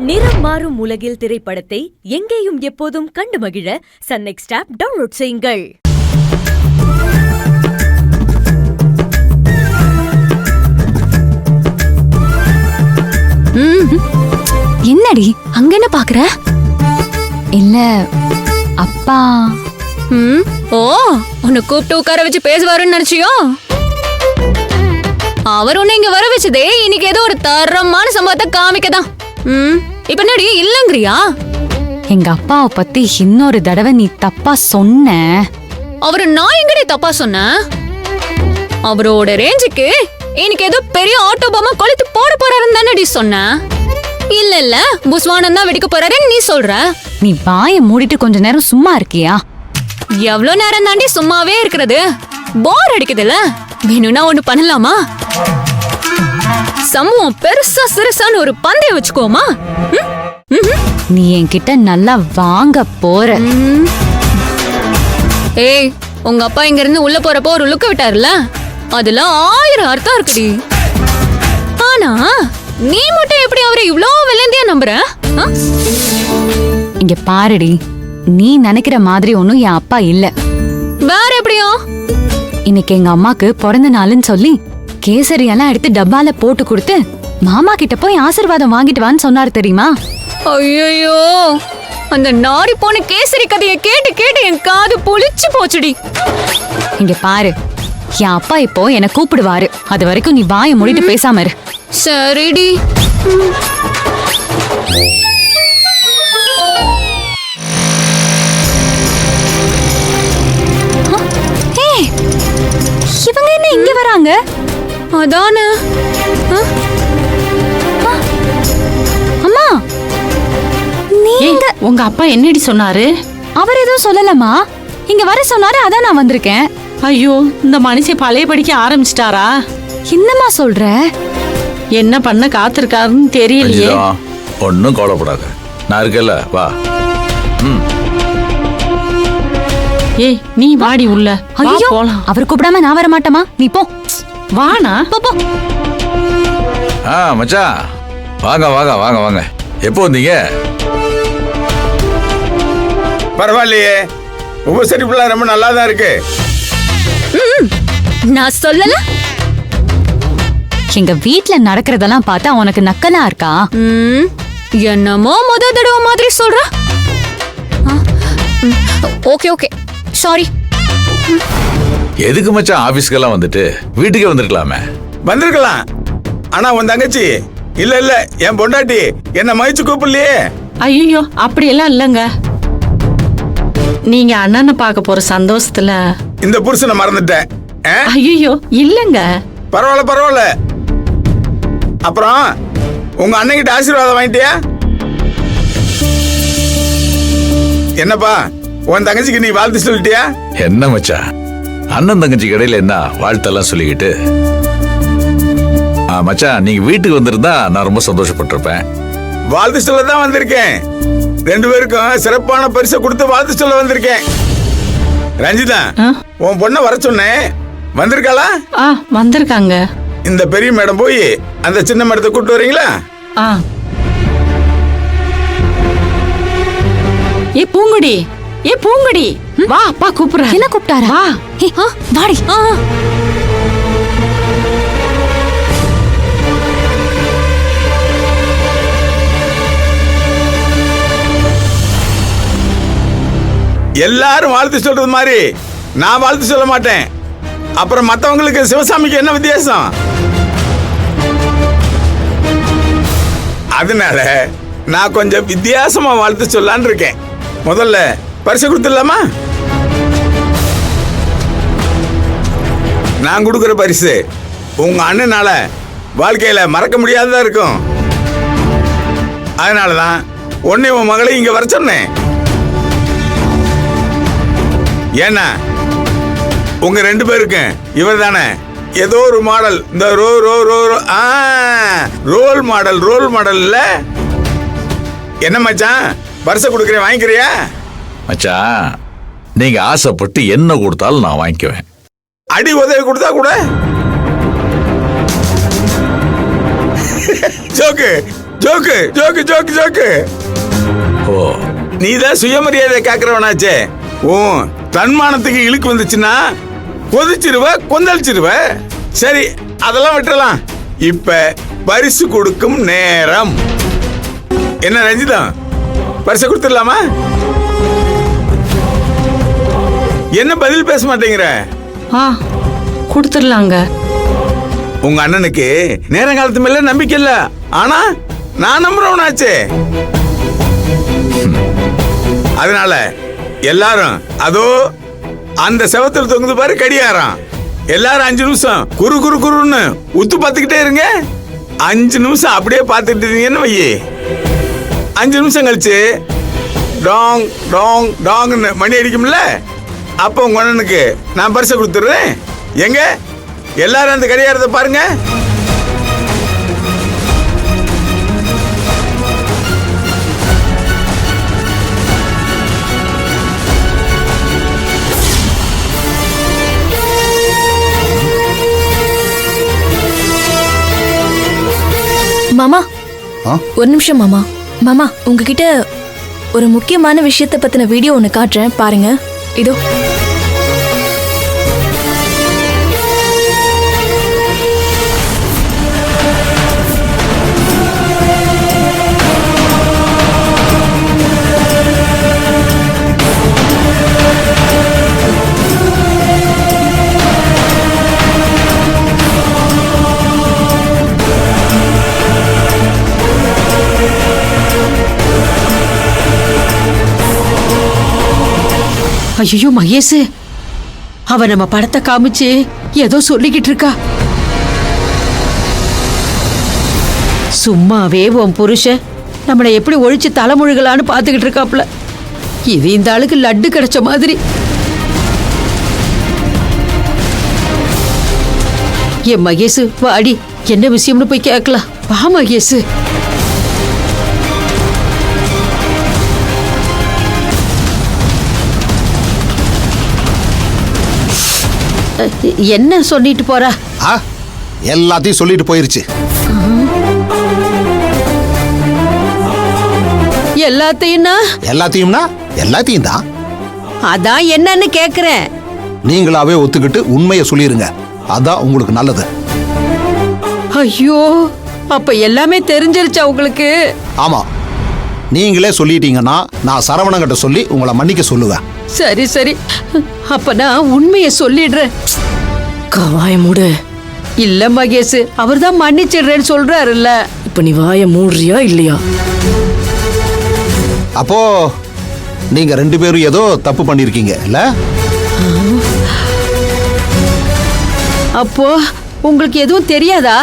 நிறம் மாறும் உலகில் திரைப்படத்தை எங்கேயும் எப்போதும் கண்டு மகிழ சன் நெக்ஸ்ட் ஆப் டவுன்லோட் செய்யுங்கள். என்னடி அங்க என்ன பாக்குற? இல்ல அப்பா. ஓ, உன்னை கூப்பிட்டு உட்கார வச்சு பேசுவாருன்னு நினைச்சியோ? அவர் உன்னை இங்க வர வச்சதே இன்னைக்கு ஏதோ ஒரு தரமான சம்பவத்தை காமிக்கதான். இப்ப என்னடி இல்லங்கிறியா? எங்க அப்பாவை பத்தி இன்னொரு தடவை நீ தப்பா சொன்ன. அவரு நான் எங்கடி தப்பா சொன்னேன்? அவரோட ரேஞ்சுக்கு இன்னைக்கு ஏதோ பெரிய ஆட்டோபாமா கொளுத்து போட போறாருன்னு தானடி சொன்ன. இல்ல புஸ்வானம் தான் வெடிக்க போறாருன்னு நீ சொல்ற. நீ வாயை மூடிட்டு கொஞ்ச நேரம் சும்மா இருக்கியா? எவ்வளவு நேரம் தாண்டி சும்மாவே இருக்கிறது? போர் அடிக்குதுல்ல? வேணும்னா ஒண்ணு பண்ணலாமா? சமூகம் பெருசா சிறுசான்னு ஒரு பந்தயம் வச்சுக்கோமா? நீ என்கிட்ட நல்லா வாங்க போற. ஏய், உங்க அப்பா இங்க இருந்து உள்ள போறப்போ ஒரு லுக்க விட்டாருல, அதுல 1000 அர்த்தம் இருக்குடி. ஆனா நீ மட்டும் எப்படி அவரை இவ்ளோ விளைந்தியா நம்புற? இங்க பாருடி, நீ நினைக்கிற மாதிரி ஒண்ணும் என் அப்பா இல்ல. வேற எப்படியோ? இன்னைக்கு எங்க அம்மாக்கு பிறந்த நாளுன்னு சொல்லி கேசரி எல்லாம் எடுத்து டப்பால போட்டு கொடுத்து மாமா கிட்ட போய் ஆசீர்வாதம் வாங்கிட்டு வான்னு சொன்னாரு தெரியுமா? ஐயோ, அந்த நாரி போன கேசரி கதையை கேட்டு கேட்டு என் காது புளிச்சு போச்சுடி. இங்க பாரு, என் அப்பா இப்போ என்ன கூப்பிடுவாரு. அது வரைக்கும் நீ வாயை மூடிட்டு பேசாம இரு. சரிடி. இவங்க என்ன இங்க வராங்க? அதானே. அம்மா, நீங்க உங்க அப்பா என்னடி சொன்னாரு? அவர் எதுவும் சொல்லலமா. இங்க வர சொன்னாரு, அதான் நான் வந்திருக்கேன். ஐயோ, இந்த மனுஷன் பழைய படிக்க ஆரம்பிச்சிட்டாரா? என்னம்மா சொல்ற? என்ன பண்ண காத்திருக்காருன்னு தெரியலையே. ஒன்னும் கவலைப்படாத, நான் இருக்கல, வா. ஏய், நீ வாடி உள்ள. ஐயோ, அவர் கூப்பிடாம நான் வர மாட்டேமா. நீ போ. வானா? போ. மச்சான், வாங்க வாங்க வாங்க வாங்க. எப்போ வந்தீங்க? பரவாயில்லையே, உபசரிப்புலாம் ரொம்ப நல்லா தான் இருக்கு. நான் சொல்லல. எங்க வீட்ல நடக்கிறதெல்லாம் பார்த்தா உனக்கு நக்கலா இருக்கா? என்னமோ முத தடவை மாதிரி சொல்ற. Okay okay, sorry. எதுக்கு மச்சான் ஆபீஸ்க்கெல்லாம் வந்துட்டு வீட்டுக்கே வந்திருக்கலாமே. வந்திருக்கலாம், ஆனா உன் தங்கச்சி இல்ல என் பொண்டாட்டி என்ன மகிழ்ச்சி கூப்பிடலையே. ஐயோ, அப்படி எல்லாம் இல்லங்க. நீங்க அண்ணனை பார்க்க போற சந்தோஷத்துல இந்த புருஷனை மறந்துட்டேன். ஐயோ இல்லங்க. பரவாயில்ல. அப்புறம் உங்க அண்ணன்கிட்ட ஆசீர்வாதம் வாங்கிட்டியா? என்னப்பா, உன் தங்கச்சிக்கு நீ வாழ்த்து சொல்லிட்டியா? என்ன மச்சான், அண்ணன் தங்கச்சி கடையில என்ன வாழ்த்தெல்லாம் சொல்லிக்கிட்டு. மச்சான், நீங்க வீட்டுக்கு வந்திருந்தா நான் ரொம்ப சந்தோஷப்பட்டிருப்பேன். வாழ்த்து சொல்ல தான் வந்திருக்கேன். 2 பேருக்கும் சிறப்பான பரிசை கொடுத்து வாழ்த்து சொல்ல வந்திருக்கேன். ரஞ்சிதா, உன் பொண்ணை வர சொன்னேன், வந்திருக்காளா? வந்திருக்காங்க. இந்த பெரிய மேடம் போய் அந்த சின்ன மேடத்தை கூப்பிட்டு வரீங்களா? ஏ பூங்குடி, வா, அப்பா கூப்பிடுற. என்ன கூப்பிட்டாரா? வா. வாடி. எல்லாரும் வாழ்த்து சொல்றது மாதிரி நான் வாழ்த்து சொல்ல மாட்டேன். அப்புறம் மத்தவங்களுக்கு சிவசாமிக்கு என்ன வித்தியாசம்? அதனால நான் கொஞ்சம் வித்தியாசமா வாழ்த்து சொல்லலான்னு இருக்கேன். முதல்ல பரிசு கொடுத்துடலாமா? நான் கொடுக்குற பரிசு உங்க அண்ணனால வாழ்க்கையில மறக்க முடியாததா இருக்கும். அதனாலதான் உன்னை உன் மகளை இங்க வர சொன்னேன். ஏன்னா உங்க 2 பேருக்கும் இவர் தானே ஏதோ ஒரு மாடல், இந்த ரோல் மாடல் இல்ல? என்ன மச்சான், பரிசை கொடுக்குறேன், வாங்கிக்கிறியா? மச்சான், நீங்க ஆசைப்பட்டு என்ன கொடுத்தாலும் நான் வாங்கிக்குவேன். அடி உதவி கொடுத்தா கூட joke joke joke joke joke. ஓ, நீதான் சுயமரியாதை காக்குறவனாச்சே. ஓ, தன்மானத்துக்கு இழுக்கு வந்துச்சுன்னா கொதிச்சிருவ, கொந்தளிச்சிருவ. சரி, அதெல்லாம் விட்டுறலாம். இப்ப பரிசு கொடுக்கும் நேரம். என்ன ரஞ்சிதா, பரிசு கொடுத்துடலாமா? என்ன பதில் பேச மாட்டேங்கிற? கொடுத்துடலாங்க. உங்க அண்ணனுக்கு நேரங்காலத்து மேல நம்பிக்கை இல்ல, ஆனா நான் நம்புறவனாச்சே. அதனால எல்லாரும் அதோ அந்த செவத்துல தொங்குது பாரு கடியாரம், எல்லாரும் 5 நிமிஷம் குரு குரு குருன்னு உத்து பார்த்துக்கிட்டே இருங்க. 5 நிமிஷம் அப்படியே பார்த்துட்டு இருந்தீங்கன்னு வையே, 5 நிமிஷம் கழிச்சு டாங் டாங் டாங்னு மணி அடிக்கும்ல, அப்போ உங்க அண்ணனுக்கு நான் பரிசை கொடுத்துட்றேன். எங்க எல்லாரும் அந்த கடிகாரத்தை பாருங்க. மாமா, ஒரு நிமிஷம் மாமா. மாமா, உங்ககிட்ட ஒரு முக்கியமான விஷயத்தை பத்தின வீடியோ ஒன்று காட்டுறேன், பாருங்க. இதோ. ஐயோ மகேஷ், அவ நம்ம படத்தை காமிச்சு ஏதோ சொல்லிக்கிட்டு இருக்கா. சும்மாவே உன் புருஷன் நம்மளை எப்படி ஒழிச்சு தலைமுழுகலான்னு பாத்துக்கிட்டு இருக்காப்ல. இது இந்த ஆளுக்கு லட்டு கிடைச்ச மாதிரி. ஏன் மகேஷ், வாடி, என்ன விஷயம்னு போய் கேட்கலாம். வா மகேஷ். என்ன சொல்லிட்டு போறா? எல்லாத்தையும் சொல்லிட்டு போயிருச்சு. எல்லாத்தையும்னா எல்லாத்தையும் தான். அதான் என்னன்னு கேக்குறேன். நீங்களாவே ஒத்துக்கிட்டு உண்மையை சொல்லிருங்க, அதான் உங்களுக்கு நல்லது. ஐயோ, அப்ப எல்லாமே தெரிஞ்சிருச்சா உங்களுக்கு? ஆமா, நீங்களே சொல்லிட்டீங்கன்னா நான் சரவணங்கிட்ட சொல்லி உங்களை மன்னிக்க சொல்லுவேன். சரி சரி, அப்ப நான் உண்மையை சொல்லிடுறேன். வாய மூடு. இல்ல மகேஷ், அவர்தான் மன்னிச்சிடுறேன்னு சொல்றாருல்ல. இப்ப நீ வாய மூடுறியா இல்லையா? அப்போ நீங்க 2 பேரும் ஏதோ தப்பு பண்ணிருக்கீங்க இல்ல? அப்போ உங்களுக்கு எதுவும் தெரியாதா?